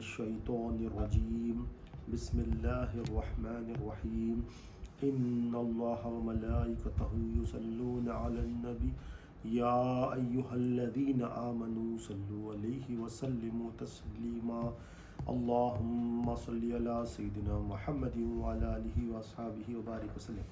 الشيطان الرجيم بسم الله الرحمن الرحيم إن الله وملائكته يصلون على النبي يا أيها الذين آمنوا صلوا عليه وسلموا تسليما اللهم صل على سيدنا محمد وعلى آله وأصحابه وبارك وسلم.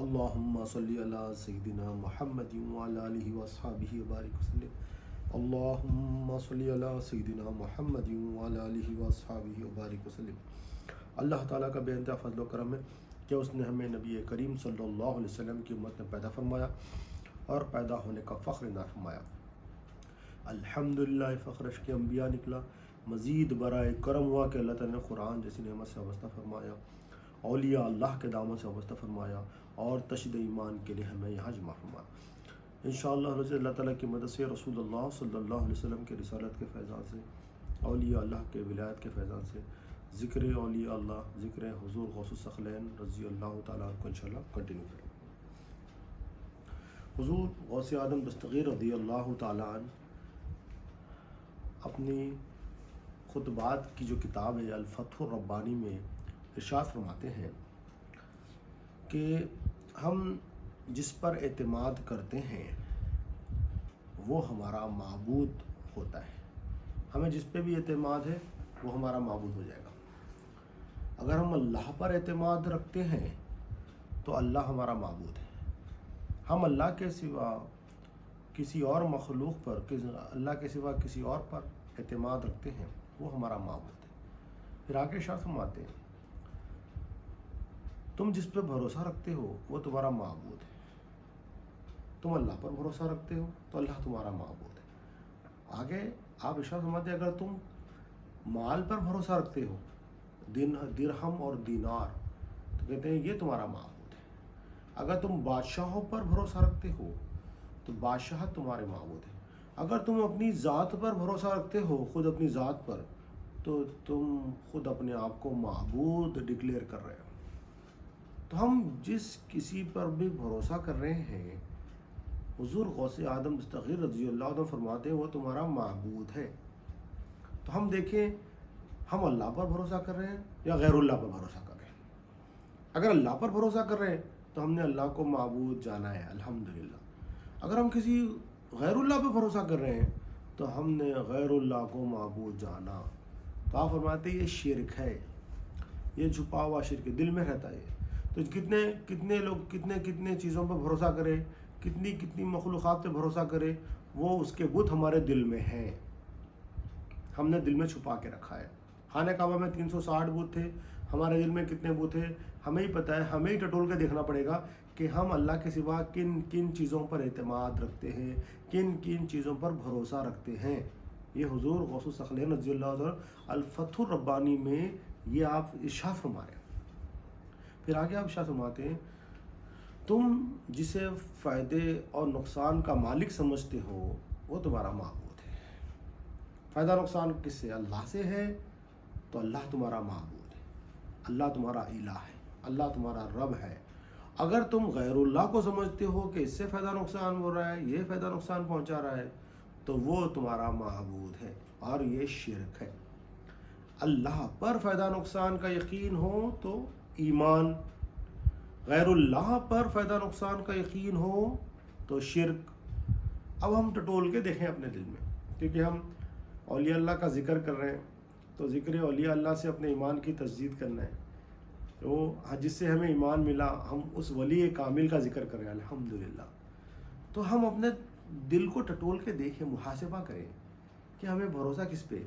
اللهم صل على سيدنا محمد وعلى آله وأصحابه وبارك وسلم. اللهم صل على سيدنا محمد وعلى آله وأصحابه وبارك وسلم. اللہ تعالیٰ کا بے انتہا فضل و کرم ہے کہ اس نے ہمیں نبی کریم صلی اللہ علیہ وسلم کی امت میں پیدا فرمایا اور پیدا ہونے کا فخر عنایت فرمایا. الحمدللہ فخرش کے انبیاء نکلا. مزید برائے کرم ہوا کہ اللہ تعالیٰ نے قرآن جیسی نعمت سے وابستہ فرمایا، اولیاء اللہ کے دامن سے وابستہ فرمایا اور تشدید ایمان کے لیے ہمیں یہاں جمع فرمایا. انشاءاللہ اللہ تعالیٰ کی مدد سے رسول اللہ صلی اللہ علیہ وسلم کے رسالت کے فیضان سے، اولیاء اللہ کے ولایت کے فیضان سے، ذکر اولیاء اللہ، ذکر حضور غوث الثقلین رضی اللہ تعالیٰ عنہ کو انشاءاللہ کنٹینیو کریں. حضور غوث اعظم دستگیر رضی اللہ تعالیٰ عنہ اپنی خطبات کی جو کتاب ہے الفتح الربانی میں ارشاد فرماتے ہیں کہ ہم جس پر اعتماد کرتے ہیں وہ ہمارا معبود ہوتا ہے. ہمیں جس پہ بھی اعتماد ہے وہ ہمارا معبود ہو جائے گا. اگر ہم اللہ پر اعتماد رکھتے ہیں تو اللہ ہمارا معبود ہے. ہم اللہ کے سوا کسی اور مخلوق پر، اللہ کے سوا کسی اور پر اعتماد رکھتے ہیں وہ ہمارا معبود ہے. پھر آگے ارشاد فرماتے ہیں تم جس پہ بھروسہ رکھتے ہو وہ تمہارا معبود ہے. تم اللہ پر بھروسہ رکھتے ہو تو اللہ تمہارا معبود ہے. آگے آپ ارشاد فرماتے ہیں اگر تم مال پر بھروسہ رکھتے ہو، درہم اور دینار، تو کہتے ہیں یہ تمہارا معبود ہے. اگر تم بادشاہوں پر بھروسہ رکھتے ہو تو بادشاہ تمہارے معبود ہے. اگر تم اپنی ذات پر بھروسہ رکھتے ہو، خود اپنی ذات پر، تو تم خود اپنے آپ کو معبود ڈکلیئر کر رہے ہو. تو ہم جس کسی پر بھی بھروسہ کر رہے ہیں، حضور غوث اعظم دستگیر رضی اللہ عنہ فرماتے ہیں وہ تمہارا معبود ہے. تو ہم دیکھیں ہم اللہ پر بھروسہ کر رہے ہیں یا غیر اللہ پر بھروسہ کر رہے ہیں. اگر اللہ پر بھروسہ کر رہے ہیں تو ہم نے اللہ کو معبود جانا ہے الحمدللہ. اگر ہم کسی غیر اللہ پہ بھروسہ کر رہے ہیں تو ہم نے غیر اللہ کو معبود جانا. تو آپ فرماتے ہیں یہ شرک ہے، یہ چھپا ہوا شرک ہے، دل میں رہتا ہے. تو کتنے لوگ کتنے چیزوں پر بھروسہ کرے، کتنی مخلوقات پہ بھروسہ کرے، وہ اس کے بت ہمارے دل میں ہیں. ہم نے دل میں چھپا کے رکھا ہے. خانہ کعبہ میں 360 بت تھے، ہمارے دل میں کتنے بت ہیں ہمیں ہی پتہ ہے. ہمیں ہی ٹٹول کے دیکھنا پڑے گا کہ ہم اللہ کے سوا کن چیزوں پر اعتماد رکھتے ہیں، کن چیزوں پر بھروسہ رکھتے ہیں. یہ حضور غوث الثقلین رضی اللہ عنہ الفتح الربانی میں یہ آپ ارشاد فرما رہے ہیں. پھر آگے آپ ارشاد فرماتے ہیں تم جسے فائدے اور نقصان کا مالک سمجھتے ہو وہ تمہارا معبود ہے. فائدہ نقصان کس سے؟ اللہ سے ہے تو اللہ تمہارا معبود ہے، اللہ تمہارا الہ ہے، اللہ تمہارا رب ہے. اگر تم غیر اللہ کو سمجھتے ہو کہ اس سے فائدہ نقصان ہو رہا ہے، یہ فائدہ نقصان پہنچا رہا ہے، تو وہ تمہارا معبود ہے اور یہ شرک ہے. اللہ پر فائدہ نقصان کا یقین ہو تو ایمان، غیر اللہ پر فائدہ نقصان کا یقین ہو تو شرک. اب ہم ٹٹول کے دیکھیں اپنے دل میں، کیونکہ ہم اولیاء اللہ کا ذکر کر رہے ہیں تو ذکر اولیاء اللہ سے اپنے ایمان کی تجدید کرنا ہے. تو جس سے ہمیں ایمان ملا ہم اس ولی کامل کا ذکر کریں الحمدللہ. تو ہم اپنے دل کو ٹٹول کے دیکھیں، محاسبہ کریں کہ ہمیں بھروسہ کس پہ.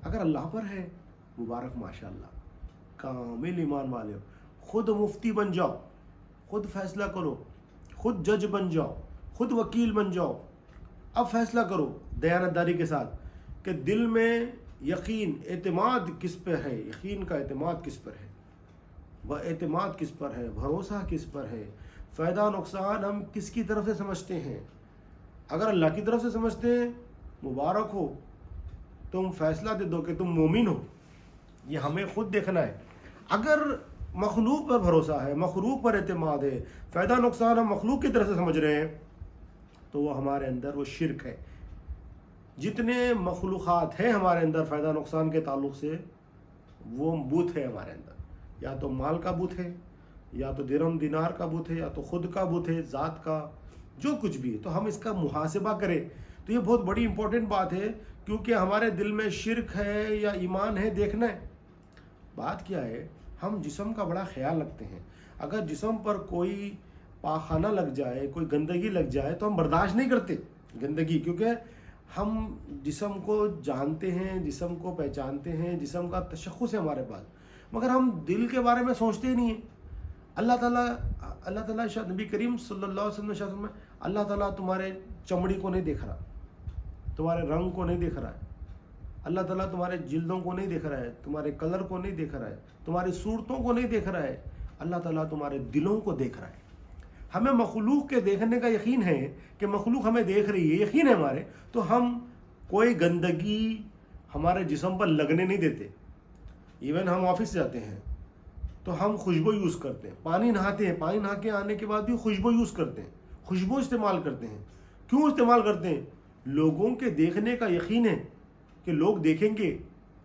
اگر اللہ پر ہے مبارک ماشاءاللہ، کامل ایمان والے ہو، خود مفتی بن جاؤ، خود فیصلہ کرو، خود جج بن جاؤ، خود وکیل بن جاؤ. اب فیصلہ کرو دیانتداری کے ساتھ کہ دل میں یقین، اعتماد کس پہ ہے، یقین کا اعتماد کس پر ہے، وہ اعتماد کس پر ہے، بھروسہ کس پر ہے. فائدہ نقصان ہم کس کی طرف سے سمجھتے ہیں. اگر اللہ کی طرف سے سمجھتے ہیں مبارک ہو، تم فیصلہ دے دو کہ تم مومن ہو. یہ ہمیں خود دیکھنا ہے. اگر مخلوق پر بھروسہ ہے, مخلوق پر اعتماد ہے, فائدہ نقصان ہم مخلوق کی طرف سے سمجھ رہے ہیں, تو وہ ہمارے اندر وہ شرک ہے. جتنے مخلوقات ہیں ہمارے اندر فائدہ نقصان کے تعلق سے, وہ بت ہے ہمارے اندر. یا تو مال کا بت ہے, یا تو درہم دینار کا بت ہے, یا تو خود کا بت ہے, ذات کا, جو کچھ بھی ہے. تو ہم اس کا محاسبہ کریں. تو یہ بہت بڑی امپورٹنٹ بات ہے, کیونکہ ہمارے دل میں شرک ہے یا ایمان ہے دیکھنا ہے. بات کیا ہے, ہم جسم کا بڑا خیال رکھتے ہیں. اگر جسم پر کوئی پاخانہ لگ جائے, کوئی گندگی لگ جائے, تو ہم برداشت نہیں کرتے گندگی, کیونکہ ہم جسم کو جانتے ہیں, جسم کو پہچانتے ہیں, جسم کا تشخص ہے ہمارے پاس, مگر ہم دل کے بارے میں سوچتے ہی نہیں ہیں. اللہ تعالیٰ شاید نبی کریم صلی اللہ علیہ وسلم میں اللہ تعالیٰ تمہارے چمڑی کو نہیں دیکھ رہا, تمہارے رنگ کو نہیں دیکھ رہا ہے. اللہ تعالیٰ تمہارے جلدوں کو نہیں دیکھ رہا ہے, تمہارے کلر کو نہیں دیکھ رہا ہے, تمہاری صورتوں کو نہیں دیکھ رہا ہے. اللہ تعالیٰ تمہارے دلوں کو دیکھ رہا ہے. ہمیں مخلوق کے دیکھنے کا یقین ہے کہ مخلوق ہمیں دیکھ رہی ہے, یقین ہے ہمارے, تو ہم کوئی گندگی ہمارے جسم پر لگنے نہیں دیتے. ایون ہم آفس جاتے ہیں تو ہم خوشبو یوز کرتے ہیں, پانی نہاتے ہیں, پانی نہا کے آنے کے بعد بھی خوشبو یوز کرتے ہیں, خوشبو استعمال کرتے ہیں. کیوں استعمال کرتے ہیں؟ لوگوں کے دیکھنے کا یقین ہے کہ لوگ دیکھیں گے,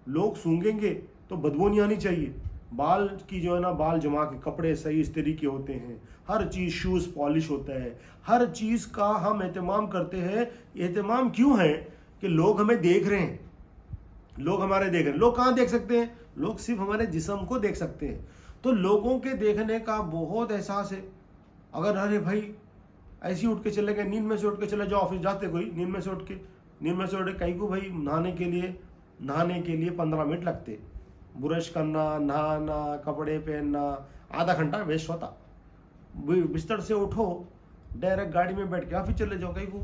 لوگ سونگیں گے تو بدبو نہیں آنی چاہیے. بال کی جو ہے نا, بال جما کے, کپڑے صحیح استری کے ہوتے ہیں, ہر چیز شوز پالش ہوتا ہے, ہر چیز کا ہم اہتمام کرتے ہیں. اہتمام کیوں ہے؟ کہ لوگ ہمیں دیکھ رہے ہیں, لوگ ہمارے دیکھ رہے ہیں. لوگ کہاں دیکھ سکتے ہیں؟ لوگ صرف ہمارے جسم کو دیکھ سکتے ہیں. تو لوگوں کے دیکھنے کا بہت احساس ہے. اگر ارے بھائی ایسے ہی اٹھ کے چلے گئے, نیند میں سے اٹھ کے چلے جاؤ آفس جاتے, کوئی نیند میں سے اٹھ کے کئی کو بھائی نہانے کے لیے 15 منٹ لگتے, برش کرنا, نہانا, کپڑے پہننا, آدھا گھنٹہ ویسٹ ہوتا. بستر سے اٹھو, ڈائریکٹ گاڑی میں بیٹھ کے آفس چلے جاؤ, کئی کو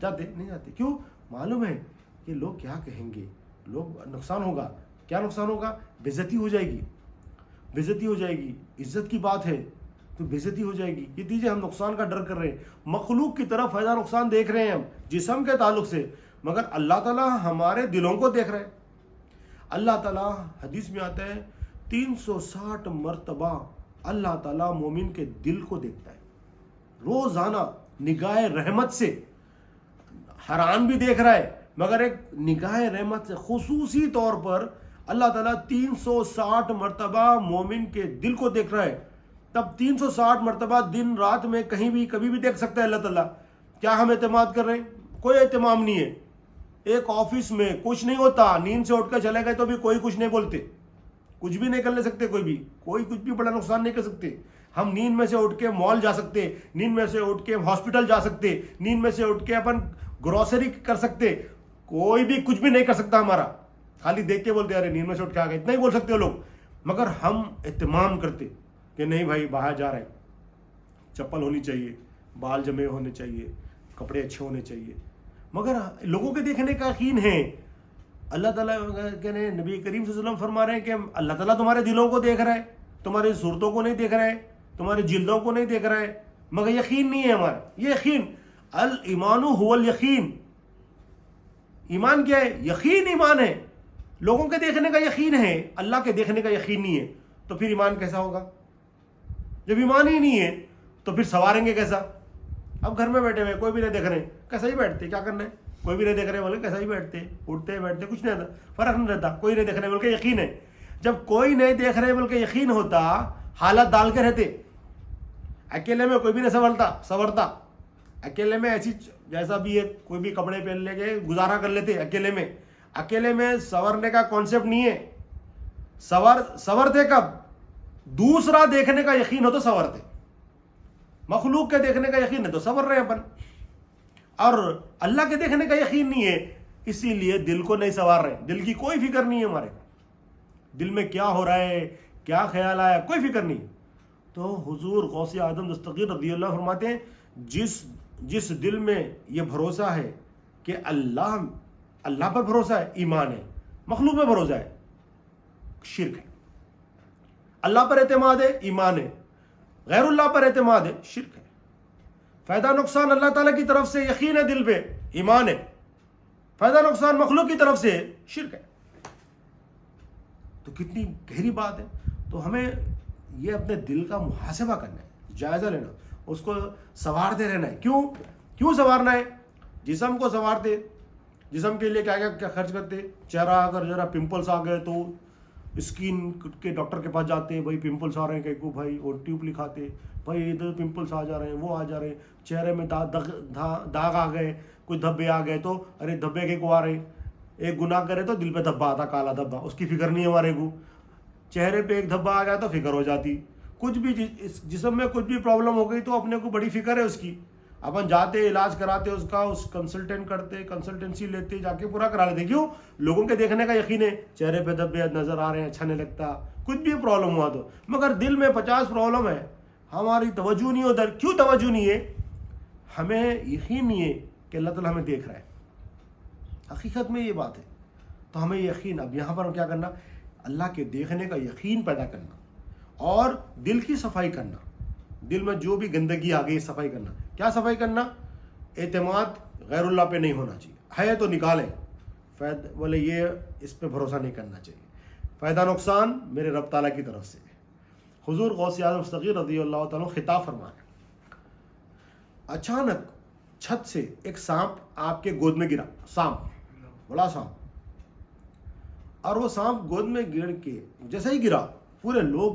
جاتے نہیں جاتے. کیوں؟ معلوم ہے کہ لوگ کیا کہیں گے, لوگ نقصان ہوگا. کیا نقصان ہوگا؟ بےعزتی ہو جائے گی, بےعزتی ہو جائے گی. عزت کی بات ہے تو بےعزتی ہو جائے گی. یہ دیجیے, ہم نقصان کا ڈر کر رہے ہیں, مخلوق کی طرف فائدہ نقصان دیکھ رہے ہیں ہم جسم کے تعلق سے, مگر اللہ تعالیٰ ہمارے دلوں کو دیکھ رہے ہیں. اللہ تعالیٰ حدیث میں آتا ہے 360 مرتبہ اللہ تعالیٰ مومن کے دل کو دیکھتا ہے روزانہ نگاہ رحمت سے. حیران بھی دیکھ رہا ہے, مگر ایک نگاہ رحمت سے خصوصی طور پر اللہ تعالیٰ 360 مرتبہ مومن کے دل کو دیکھ رہا ہے. تب 360 مرتبہ دن رات میں کہیں بھی کبھی بھی دیکھ سکتا ہے اللہ تعالیٰ. کیا ہم اعتماد کر رہے ہیں؟ کوئی اہتمام نہیں ہے. ایک آفس میں کچھ نہیں ہوتا, نیند سے اٹھ کر چلے گئے تو بھی کوئی کچھ نہیں بولتے, کچھ بھی نہیں کر لے سکتے, کوئی کچھ بھی بڑا نقصان نہیں کر سکتے. ہم نیند میں سے اٹھ کے مال جا سکتے, نیند میں سے اٹھ کے ہاسپٹل جا سکتے, نیند میں سے اٹھ کے اپن گروسری کر سکتے, کوئی بھی کچھ بھی نہیں کر سکتا ہمارا. خالی دیکھ کے بولتے ارے نیند میں سے اٹھ کے آ گئے, اتنا ہی بول سکتے ہو لوگ. مگر ہم اہتمام کرتے کہ نہیں بھائی باہر جا رہے ہیں, چپل ہونی چاہیے, بال جمے ہونے چاہیے, کپڑے اچھے ہونے چاہیے. مگر لوگوں کے دیکھنے کا یقین ہے. اللہ تعالیٰ کہنے, نبی کریم صلی اللہ علیہ وسلم فرما رہے ہیں کہ اللہ تعالیٰ تمہارے دلوں کو دیکھ رہا ہے, تمہاری صورتوں کو نہیں دیکھ رہا ہے, تمہاری جلدوں کو نہیں دیکھ رہا ہے, مگر یقین نہیں ہے ہمارا. یہ یقین, الایمان هو الیقین. ایمان کیا ہے؟ یقین ایمان ہے. لوگوں کے دیکھنے کا یقین ہے, اللہ کے دیکھنے کا یقین نہیں ہے, تو پھر ایمان کیسا ہوگا؟ جب ایمان ہی نہیں ہے تو پھر سواریں گے کیسا؟ اب گھر میں بیٹھے ہوئے, کوئی بھی نہیں دیکھ رہے, کیسا ہی بیٹھتے, کیا کرنا ہے؟ کوئی بھی نہیں دیکھ رہے بولے کیسا ہی بیٹھتے, اٹھتے بیٹھتے, کچھ نہیں رہتا, فرق نہیں رہتا. کوئی نہیں دیکھ رہے بول کے یقین ہے. جب کوئی نہیں دیکھ رہے بول کے یقین ہوتا, حالت ڈال کے رہتے. اکیلے میں کوئی بھی نہیں سورتا. اکیلے میں ایسی جیسا بھی ہے, کوئی بھی کپڑے پہن لے کے گزارا کر لیتے اکیلے میں سورنے کا کانسیپٹ نہیں ہے. سورتے کب؟ دوسرا دیکھنے کا یقین ہو تو سورتے, مخلوق کے دیکھنے کا یقین ہے تو سور رہے ہیں اپن. اور اللہ کے دیکھنے کا یقین نہیں ہے, اسی لیے دل کو نہیں سوار رہے. دل کی کوئی فکر نہیں ہے ہمارے, دل میں کیا ہو رہا ہے, کیا خیال آیا, کوئی فکر نہیں. تو حضور غوث اعظم دستگیر رضی اللہ فرماتے ہیں, جس دل میں یہ بھروسہ ہے کہ اللہ پر بھروسہ ہے, ایمان ہے, مخلوق پر بھروسہ ہے, شرک ہے. اللہ پر اعتماد ہے, ایمان ہے, غیر اللہ پر اعتماد ہے, شرک ہے. فائدہ نقصان اللہ تعالیٰ کی طرف سے یقین ہے دل پہ, ایمان ہے. فائدہ نقصان مخلوق کی طرف سے, شرک ہے. تو کتنی گہری بات ہے. تو ہمیں یہ اپنے دل کا محاسبہ کرنا ہے, جائزہ لینا, اس کو سنوارتے رہنا ہے. کیوں سنوارنا ہے؟ جسم کو سنوارتے, جسم کے لیے کیا خرچ کرتے. چہرہ اگر ذرا پمپلس آ گئے تو اسکن کے ڈاکٹر کے پاس جاتے, بھائی پمپلس آ رہے ہیں کہ بھائی, اور ٹیوب لکھاتے, بھائی ادھر پمپلس آ جا رہے ہیں, وہ آ جا رہے ہیں, چہرے میں داغ آ گئے, کچھ دھبے آ گئے تو ارے دھبے کے کو آ رہے ہیں. ایک گناہ کرے تو دل پہ دھبا آتا, کالا دھبا, اس کی فکر نہیں ہے ہمارے کو. چہرے پہ ایک دھبا آ گیا تو فکر ہو جاتی. کچھ بھی جسم میں کچھ بھی پرابلم ہو گئی تو اپنے کو بڑی فکر ہے اس کی. اپن جاتے, علاج کراتے, اس کا اس کنسلٹینٹ کرتے, کنسلٹنسی لیتے, جا کے پورا کرا لیتے. کیوں؟ لوگوں کے دیکھنے کا یقین ہے, چہرے پہ دھبے نظر آ رہے ہیں, اچھا نہیں لگتا, کچھ بھی پرابلم ہوا تو. مگر دل میں 50 پرابلم ہے, ہماری توجہ نہیں ادھر. کیوں توجہ نہیں ہے؟ ہمیں یقین نہیں ہے کہ اللہ تعالیٰ ہمیں دیکھ رہا ہے. حقیقت میں یہ بات ہے. تو ہمیں یقین, اب یہاں پر کیا کرنا, اللہ کے دیکھنے کا یقین پیدا کرنا اور دل کی صفائی کرنا. دل میں جو بھی گندگی آ گئی صفائی کرنا. کیا صفائی کرنا؟ اعتماد غیر اللہ پہ نہیں ہونا چاہیے. ہے تو نکالیں, بولے یہ اس پہ بھروسہ نہیں کرنا چاہیے. فائدہ نقصان میرے رب تعالیٰ کی طرف سے. حضور غوث اعظم صغیر رضی اللہ تعالیٰ خطاب فرمائے, اچانک چھت سے ایک سانپ آپ کے گود میں گرا. سانپ, بڑا سانپ, اور وہ سانپ گود میں گر کے جیسے ہی گرا پورے لوگ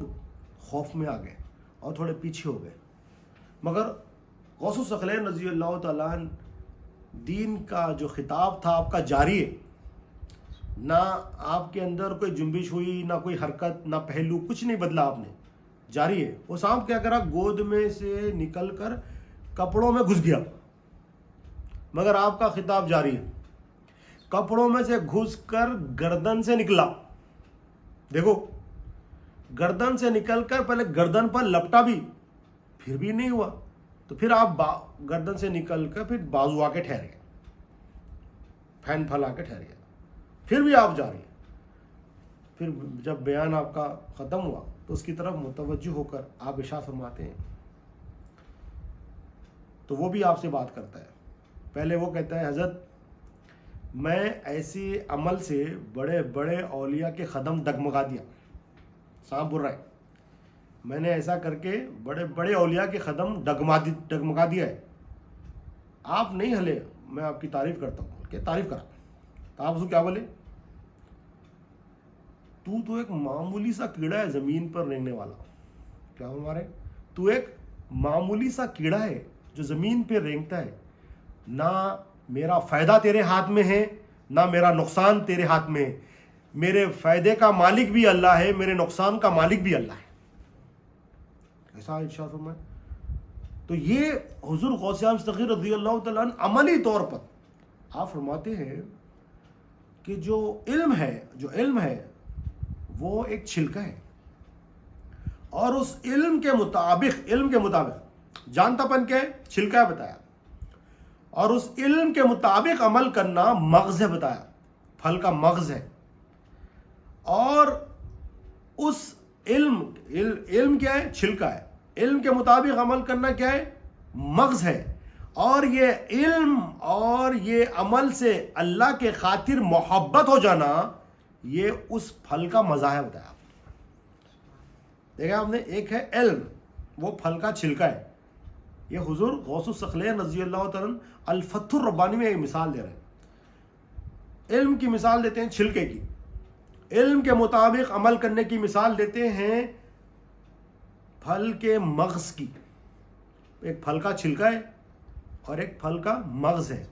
خوف میں آ گئے اور تھوڑے پیچھے ہو گئے. مگر غوث الثقلین رضی اللہ تعالیٰ دین کا جو خطاب تھا آپ کا جاری ہے. نہ آپ کے اندر کوئی جنبش ہوئی, نہ کوئی حرکت, نہ پہلو, کچھ نہیں بدلا آپ نے, جاری ہے. وہ سانپ کیا کرا, گود میں سے نکل کر کپڑوں میں گھس گیا, مگر آپ کا خطاب جاری ہے. کپڑوں میں سے گھس کر گردن سے نکلا. دیکھو, گردن سے نکل کر پہلے گردن پر لپٹا بھی, پھر بھی نہیں ہوا. تو پھر آپ گردن سے نکل کر پھر بازو آ کے ٹھہر گئے, پھین پھیلا کے ٹھہر گئے, پھر بھی آپ جاری ہیں. پھر جب بیان آپ کا ختم ہوا تو اس کی طرف متوجہ ہو کر آپ ارشاد فرماتے ہیں, تو وہ بھی آپ سے بات کرتا ہے. پہلے وہ کہتا ہے, حضرت میں ایسے عمل سے بڑے بڑے اولیاء کے قدم ڈگمگا دیا. سانپ بول رہا ہے, میں نے ایسا کر کے بڑے بڑے اولیاء کے قدم ڈگمگا دیا ہے, آپ نہیں ہلے, میں آپ کی تعریف کرتا ہوں. کہ تعریف کرا تو آپ اس کو کیا بولے, تو ایک معمولی سا کیڑا ہے زمین پر رہنے والا. کیا ہمارے, تو ایک معمولی سا کیڑا ہے جو زمین پہ رینگتا ہے. نہ میرا فائدہ تیرے ہاتھ میں ہے, نہ میرا نقصان تیرے ہاتھ میں ہے. میرے فائدے کا مالک بھی اللہ ہے, میرے نقصان کا مالک بھی اللہ ہے. ایسا ارشاد فرمائے. تو یہ حضور غوث اعظم صغیر رضی اللہ تعالیٰ عنہ عملی طور پر آپ فرماتے ہیں کہ جو علم ہے وہ ایک چھلکا ہے, اور اس علم کے مطابق جانتا پن کے چھلکا ہے بتایا, اور اس علم کے مطابق عمل کرنا مغز ہے بتایا, پھل کا مغز ہے. اور اس علم کیا ہے, چھلکا ہے. علم کے مطابق عمل کرنا کیا ہے, مغز ہے. اور یہ علم اور یہ عمل سے اللہ کے خاطر محبت ہو جانا, یہ اس پھل کا مزہ ہے بتایا. دیکھا آپ نے, ایک ہے علم, وہ پھل کا چھلکا ہے. یہ حضور غوث الثقلین رضی اللہ تعالیٰ الفتح الربانی میں ایک مثال دے رہے ہیں. علم کی مثال دیتے ہیں چھلکے کی, علم کے مطابق عمل کرنے کی مثال دیتے ہیں پھل کے مغز کی. ایک پھل کا چھلکا ہے اور ایک پھل کا مغز ہے.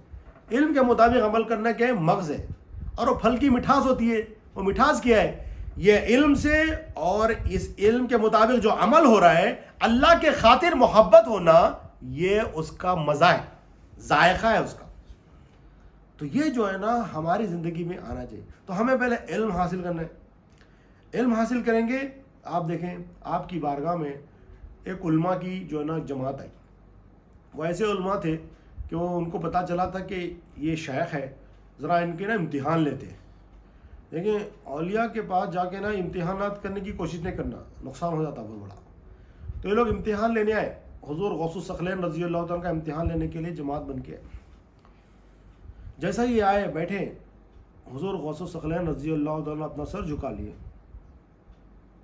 علم کے مطابق عمل کرنا کیا ہے, مغز ہے. اور وہ پھل کی مٹھاس ہوتی ہے, وہ مٹھاس کیا ہے, یہ علم سے اور اس علم کے مطابق جو عمل ہو رہا ہے اللہ کے خاطر محبت ہونا, یہ اس کا مزہ ہے, ذائقہ ہے اس کا. تو یہ جو ہے نا ہماری زندگی میں آنا چاہیے. تو ہمیں پہلے علم حاصل کرنا ہے. علم حاصل کریں گے, آپ دیکھیں آپ کی بارگاہ میں ایک علماء کی جو ہے نا جماعت آئی. وہ ایسے علماء تھے کہ وہ ان کو پتہ چلا تھا کہ یہ شیخ ہے, ذرا ان کے نا امتحان لیتے ہیں. دیکھیں اولیاء کے پاس جا کے نا امتحانات کرنے کی کوشش نہیں کرنا, نقصان ہو جاتا بہت بڑا. تو یہ لوگ امتحان لینے آئے. حضور غوث الثقلین رضی اللہ تعالیٰ کا امتحان لینے کے لیے جماعت بن کے آئے. جیسا ہی آئے بیٹھے, حضور غوث الثقلین رضی اللہ تعالیٰ اپنا سر جھکا لیے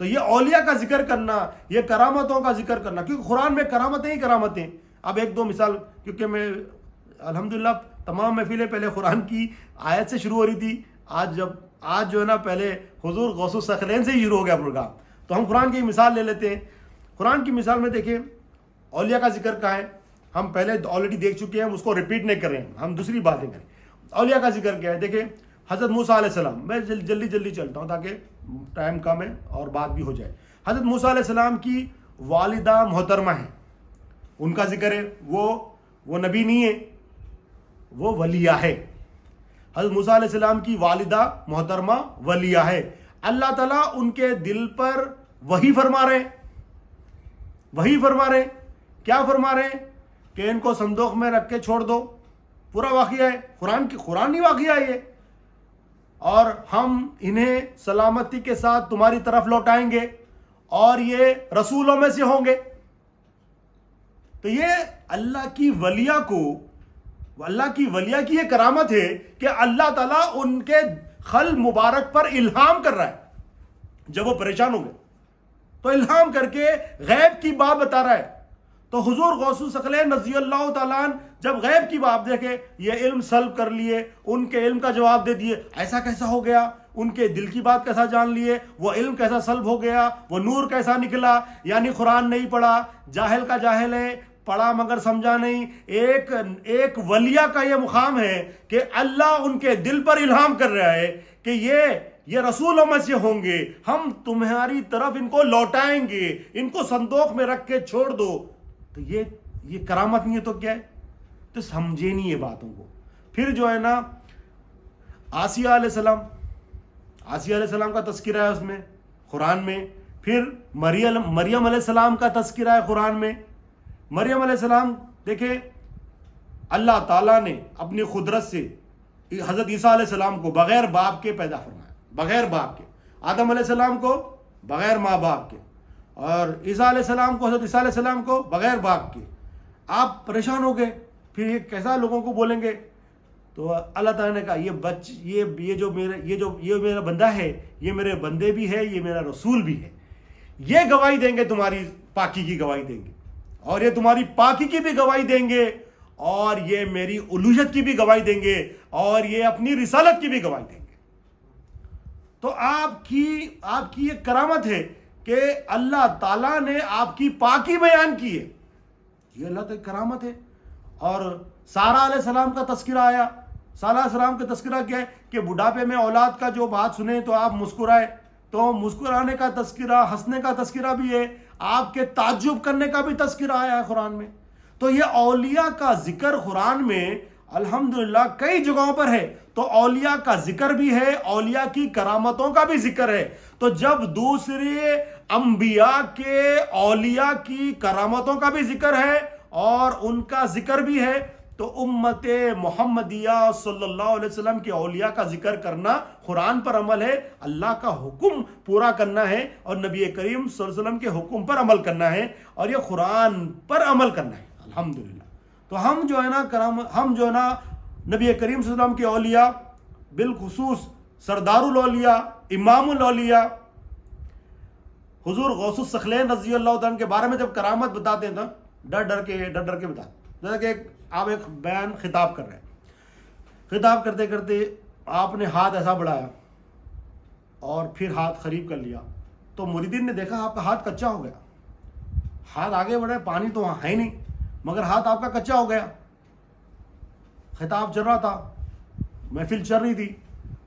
تو یہ اولیاء کا ذکر کرنا، یہ کرامتوں کا ذکر کرنا، کیونکہ قرآن میں کرامتیں ہی کرامتیں. اب ایک دو مثال، کیونکہ میں الحمدللہ تمام محفلیں پہلے قرآن کی آیت سے شروع ہو رہی تھی، آج جو ہے نا پہلے حضور غوث الثقلین سے ہی شروع ہو گیا پروگرام، تو ہم قرآن کی مثال لے لیتے ہیں. قرآن کی مثال میں دیکھیں اولیاء کا ذکر کہاں ہے، ہم پہلے آلریڈی دیکھ چکے ہیں، ہم اس کو ریپیٹ نہیں کر رہے ہیں، ہم دوسری باتیں کریں. اولیاء کا ذکر کیا ہے؟ دیکھیں حضرت موسیٰ علیہ السلام، میں جلدی چلتا ہوں تاکہ ٹائم کم ہے اور بات بھی ہو جائے. حضرت موسیٰ علیہ السلام کی والدہ محترمہ ہیں، ان کا ذکر ہے. وہ نبی نہیں ہے، وہ ولیہ ہے. حضرت موسیٰ علیہ السلام کی والدہ محترمہ ولیہ ہے. اللہ تعالیٰ ان کے دل پر وحی فرما رہے ہیں. کیا فرما رہے ہیں؟ کہ ان کو صندوق میں رکھ کے چھوڑ دو. پورا واقعہ ہے، قرآنی واقعہ ہے یہ. اور ہم انہیں سلامتی کے ساتھ تمہاری طرف لوٹائیں گے اور یہ رسولوں میں سے ہوں گے. تو یہ اللہ کی ولیہ کی یہ کرامت ہے کہ اللہ تعالیٰ ان کے خل مبارک پر الہام کر رہا ہے. جب وہ پریشان ہوں گے تو الہام کر کے غیب کی بات بتا رہا ہے. تو حضور غوث الثقلین رضی اللہ تعالیٰ عنہ جب غیب کی بات دیکھے، یہ علم سلب کر لیے، ان کے علم کا جواب دے دیے. ایسا کیسا ہو گیا؟ ان کے دل کی بات کیسا جان لیے؟ وہ علم کیسا سلب ہو گیا؟ وہ نور کیسا نکلا؟ یعنی قرآن نہیں پڑھا، جاہل کا جاہل ہے، پڑھا مگر سمجھا نہیں. ایک ولیہ کا یہ مقام ہے کہ اللہ ان کے دل پر الہام کر رہا ہے کہ یہ رسولوں میں سے ہوں گے، ہم تمہاری طرف ان کو لوٹائیں گے، ان کو صندوق میں رکھ کے چھوڑ دو. تو یہ کرامت نہیں ہے تو کیا ہے؟ تو سمجھے نہیں یہ باتوں کو. پھر جو ہے نا آسیہ علیہ السلام کا تذکرہ ہے اس میں قرآن میں. پھر مریم علیہ السلام کا تذکرہ ہے قرآن میں. مریم علیہ السلام دیکھیں، اللہ تعالیٰ نے اپنی قدرت سے حضرت عیسیٰ علیہ السلام کو بغیر باپ کے پیدا فرمایا، بغیر باپ کے. آدم علیہ السلام کو بغیر ماں باپ کے، اور عیسیٰ علیہ السلام کو، حضرت عیسیٰ علیہ السلام کو بغیر باپ کے. آپ پریشان ہو گئے، پھر یہ کیسا لوگوں کو بولیں گے؟ تو اللہ تعالیٰ نے کہا یہ میرا بندہ ہے، یہ میرے بندے بھی ہے، یہ میرا رسول بھی ہے. یہ گواہی دیں گے، تمہاری پاکی کی گواہی دیں گے، اور یہ تمہاری پاکی کی بھی گواہی دیں گے، اور یہ میری الوہیت کی بھی گواہی دیں گے، اور یہ اپنی رسالت کی بھی گواہی دیں گے. تو آپ کی یہ کرامت ہے کہ اللہ تعالیٰ نے آپ کی پاکی بیان کی ہے. یہ اللہ کی کرامت ہے. اور سارہ علیہ السلام کا تذکرہ آیا. سارہ علیہ السلام کا تذکرہ کیا ہے؟ کہ بڑھاپے میں اولاد کا جو بات سنیں تو آپ مسکرائے. تو مسکرانے کا تذکرہ، ہنسنے کا تذکرہ بھی ہے، آپ کے تعجب کرنے کا بھی تذکرہ آیا ہے قرآن میں. تو یہ اولیاء کا ذکر قرآن میں الحمدللہ کئی جگہوں پر ہے. تو اولیاء کا ذکر بھی ہے، اولیاء کی کرامتوں کا بھی ذکر ہے. تو جب دوسرے انبیاء کے اولیاء کی کرامتوں کا بھی ذکر ہے اور ان کا ذکر بھی ہے، تو امت محمدیہ صلی اللہ علیہ وسلم کے اولیاء کا ذکر کرنا قرآن پر عمل ہے، اللہ کا حکم پورا کرنا ہے، اور نبی کریم صلی اللہ علیہ وسلم کے حکم پر عمل کرنا ہے، اور یہ قرآن پر عمل کرنا ہے الحمدللہ. تو ہم جو ہے نا نبی کریم صلی اللہ علیہ وسلم کے اولیاء، بالخصوص سردار الاولیاء، امام الاولیاء حضور غوث الثقلین رضی اللہ تعالیٰ کے بارے میں جب کرامت بتاتے ہیں تو ڈر کے بتاتے. جیسا کہ آپ ایک بیان خطاب کر رہے ہیں، خطاب کرتے کرتے آپ نے ہاتھ ایسا بڑھایا اور پھر ہاتھ قریب کر لیا، تو مریدین نے دیکھا آپ کا ہاتھ کچا ہو گیا. ہاتھ آگے بڑھے، پانی تو وہاں ہے ہی نہیں، مگر ہاتھ آپ کا کچا ہو گیا. خطاب چل رہا تھا، محفل چل رہی تھی.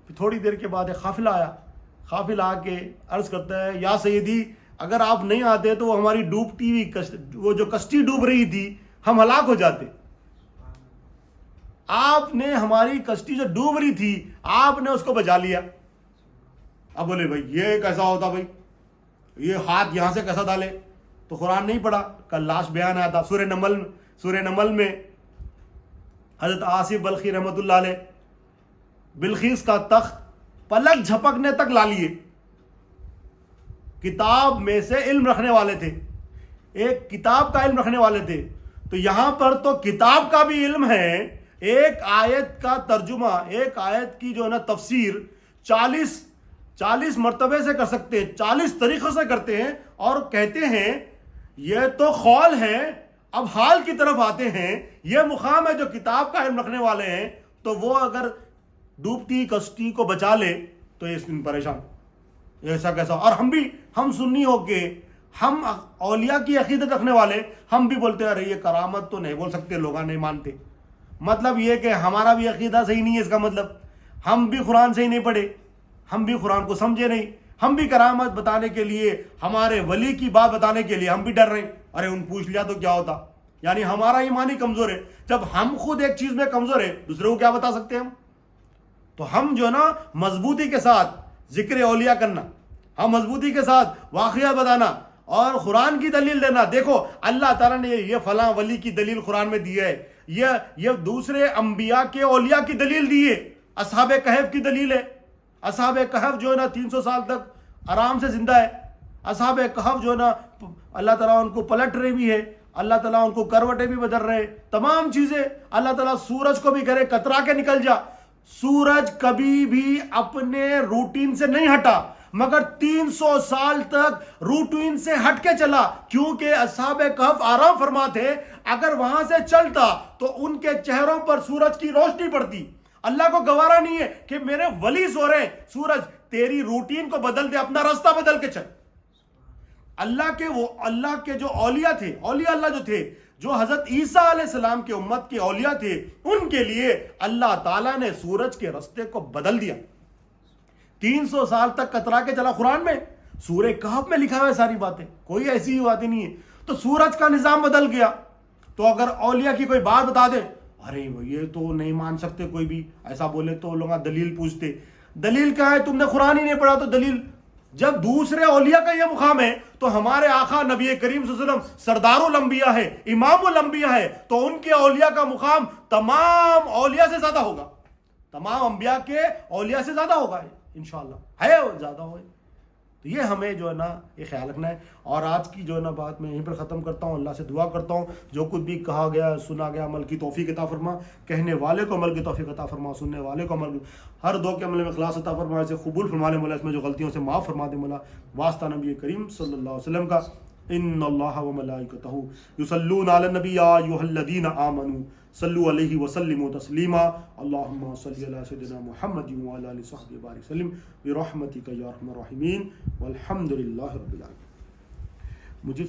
پھر تھوڑی دیر کے بعد ایک قافلہ آیا. قافلہ آ کے عرض کرتا ہے، یا سیدی اگر آپ نہیں آتے تو وہ ہماری ڈوبتی ہوئی وہ جو کشتی ڈوب رہی تھی، ہم ہلاک ہو جاتے. آپ نے ہماری کشتی جو ڈوب رہی تھی، آپ نے اس کو بچا لیا. اب بولے بھائی یہ کیسا ہوتا، بھائی یہ ہاتھ یہاں سے کیسا ڈالے؟ تو قرآن نہیں پڑھا. کل لاش بیان آیا تھا سورہ نمل میں حضرت آصف بلخی رحمۃ اللہ علیہ بلخیس کا تخت پلک جھپکنے تک لا لیے. کتاب میں سے علم رکھنے والے تھے، ایک کتاب کا علم رکھنے والے تھے. تو یہاں پر تو کتاب کا بھی علم ہے. ایک آیت کا ترجمہ، ایک آیت کی جو ہے نا تفسیر 40 40 مرتبے سے کر سکتے ہیں، 40 طریقوں سے کرتے ہیں، اور کہتے ہیں یہ تو قول ہے. اب حال کی طرف آتے ہیں. یہ مقام ہے جو کتاب کا علم رکھنے والے ہیں، تو وہ اگر ڈوبتی کشتی کو بچا لے تو یہ پریشان، ایسا کیسا. اور ہم سنی ہو کے، ہم اولیاء کی عقیدت رکھنے والے، ہم بھی بولتے ہیں ارے یہ کرامت تو نہیں بول سکتے، لوگ نہیں مانتے. مطلب یہ کہ ہمارا بھی عقیدہ صحیح نہیں ہے. اس کا مطلب ہم بھی قرآن سے ہی نہیں پڑھے، ہم بھی قرآن کو سمجھے نہیں، ہم بھی کرامت بتانے کے لیے، ہمارے ولی کی بات بتانے کے لیے ہم بھی ڈر رہے ہیں. ارے ان پوچھ لیا تو کیا ہوتا. یعنی ہمارا ایمان ہی کمزور ہے. جب ہم خود ایک چیز میں کمزور ہے، دوسرے کو کیا بتا سکتے ہیں ہم؟ تو ہم جو نا مضبوطی کے ساتھ ذکر اولیاء کرنا، ہم مضبوطی کے ساتھ واقعہ بتانا اور قرآن کی دلیل دینا. دیکھو اللہ تعالیٰ نے یہ فلاں ولی کی دلیل قرآن میں دی ہے، یہ دوسرے انبیاء کے اولیاء کی دلیل دی ہے. اصحاب کہف کی دلیل ہے. اصحاب کہف جو ہے نا 300 سال تک آرام سے زندہ ہے. اصحاب کہف جو ہے نا اللہ تعالیٰ ان کو پلٹ رہے بھی ہے، اللہ تعالیٰ ان کو کروٹیں بھی بدل رہے، تمام چیزیں. اللہ تعالیٰ سورج کو بھی کرے کترا کے نکل جا. سورج کبھی بھی اپنے روٹین سے نہیں ہٹا، مگر 300 سال تک روٹین سے ہٹ کے چلا، کیونکہ اصحاب کہف آرام فرما تھے. اگر وہاں سے چلتا تو ان کے چہروں پر سورج کی روشنی پڑتی. اللہ کو گوارا نہیں ہے کہ میرے ولی سو رہے ہیں، سورج تیری روٹین کو بدل دے، اپنا راستہ بدل کے چل. اللہ کے جو اولیاء تھے، اولیاء اللہ جو تھے، جو حضرت عیسیٰ علیہ السلام کی امت کے اولیاء تھے، ان کے لیے اللہ تعالیٰ نے سورج کے راستے کو بدل دیا. 300 سال تک کترا کے چلا. قرآن میں سورہ کہف میں لکھا ہوا ہے ساری باتیں، کوئی ایسی باتیں نہیں ہے. تو سورج کا نظام بدل گیا. تو اگر اولیاء کی کوئی بات بتا دے، ارے یہ تو نہیں مان سکتے، کوئی بھی ایسا بولے تو لوگ دلیل پوچھتے. دلیل کیا ہے؟ تم نے قرآن ہی نہیں پڑھا تو دلیل. جب دوسرے اولیاء کا یہ مقام ہے تو ہمارے آقا نبی کریم صلی اللہ علیہ وسلم سردار الانبیاء ہے، امام الانبیاء ہے، تو ان کے اولیاء کا مقام تمام اولیاء سے زیادہ ہوگا، تمام انبیاء کے اولیاء سے زیادہ ہوگا انشاءاللہ، ہے زیادہ ہوئے. تو یہ ہمیں جو ہے نا یہ خیال رکھنا ہے. اور آج کی جو ہے نا بات میں یہیں پر ختم کرتا ہوں. اللہ سے دعا کرتا ہوں جو کچھ بھی کہا گیا سنا گیا عمل کی توفیق عطا فرما، کہنے والے کو عمل کی توفیق عطا فرما، سننے والے کو عمل ہر دو کے عمل میں اخلاص عطا فرما، اسے قبول فرما لے مولا، اس میں جو غلطیوں سے معاف فرما دے مولا، واسطہ نبی کریم صلی اللہ علیہ وسلم کا. ان اللہ وملائکتہ یصلون علی النبی یا ایھا الذین آمنوا صلوا علیہ وسلموا تسلیما. اللہم صلی علی سیدنا محمد وعلی آلہ وصحبہ وبارک وسلم برحمتک یا ارحم الراحمین والحمد للہ رب العالمین. مجھے